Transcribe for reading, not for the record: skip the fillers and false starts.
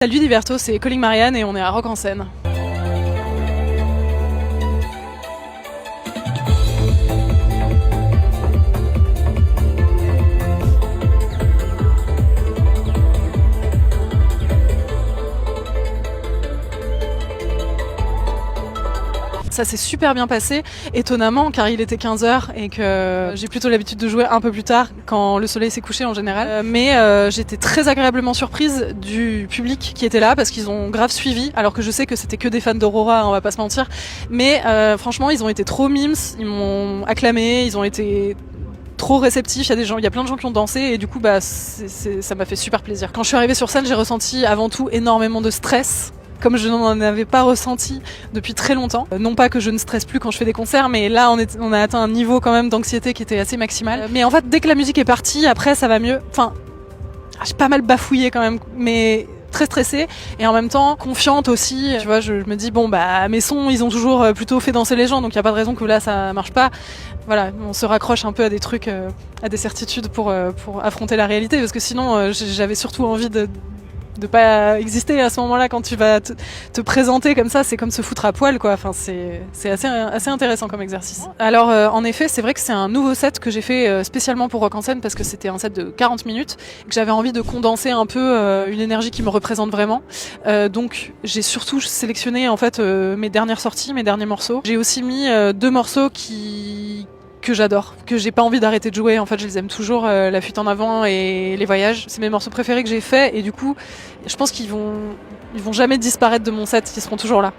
Salut Liberto, c'est Colin Marianne et on est à Rock en Seine. Ça s'est super bien passé, étonnamment, car il était 15h et que j'ai plutôt l'habitude de jouer un peu plus tard, quand le soleil s'est couché en général. Mais j'étais très agréablement surprise du public qui était là, parce qu'ils ont grave suivi, alors que je sais que c'était que des fans d'Aurora, on va pas se mentir. Mais franchement, ils ont été trop mimes, ils m'ont acclamé, ils ont été trop réceptifs, il y a plein de gens qui ont dansé et du coup ça m'a fait super plaisir. Quand je suis arrivée sur scène, j'ai ressenti avant tout énormément de stress, comme je n'en avais pas ressenti depuis très longtemps. Non pas que je ne stresse plus quand je fais des concerts, mais là on a atteint un niveau quand même d'anxiété qui était assez maximal. Mais en fait, dès que la musique est partie, après ça va mieux. Enfin, j'ai pas mal bafouillé quand même, mais très stressée et en même temps confiante aussi. Tu vois, je me dis bon bah mes sons ils ont toujours plutôt fait danser les gens, donc il y a pas de raison que là ça marche pas. Voilà, on se raccroche un peu à des trucs, à des certitudes pour affronter la réalité, parce que sinon j'avais surtout envie de pas exister à ce moment-là. Quand tu vas te présenter comme ça, c'est comme se foutre à poil, quoi. Enfin, c'est assez intéressant comme exercice. Alors, en effet, c'est vrai que c'est un nouveau set que j'ai fait spécialement pour Rock en Seine, parce que c'était un set de 40 minutes, que j'avais envie de condenser un peu une énergie qui me représente vraiment. Donc, j'ai surtout sélectionné en fait mes dernières sorties, mes derniers morceaux. J'ai aussi mis 2 morceaux que j'adore, que j'ai pas envie d'arrêter de jouer. En fait, je les aime toujours, La Fuite en Avant et Les Voyages. C'est mes morceaux préférés que j'ai faits et du coup, je pense qu'ils vont jamais disparaître de mon set, ils seront toujours là.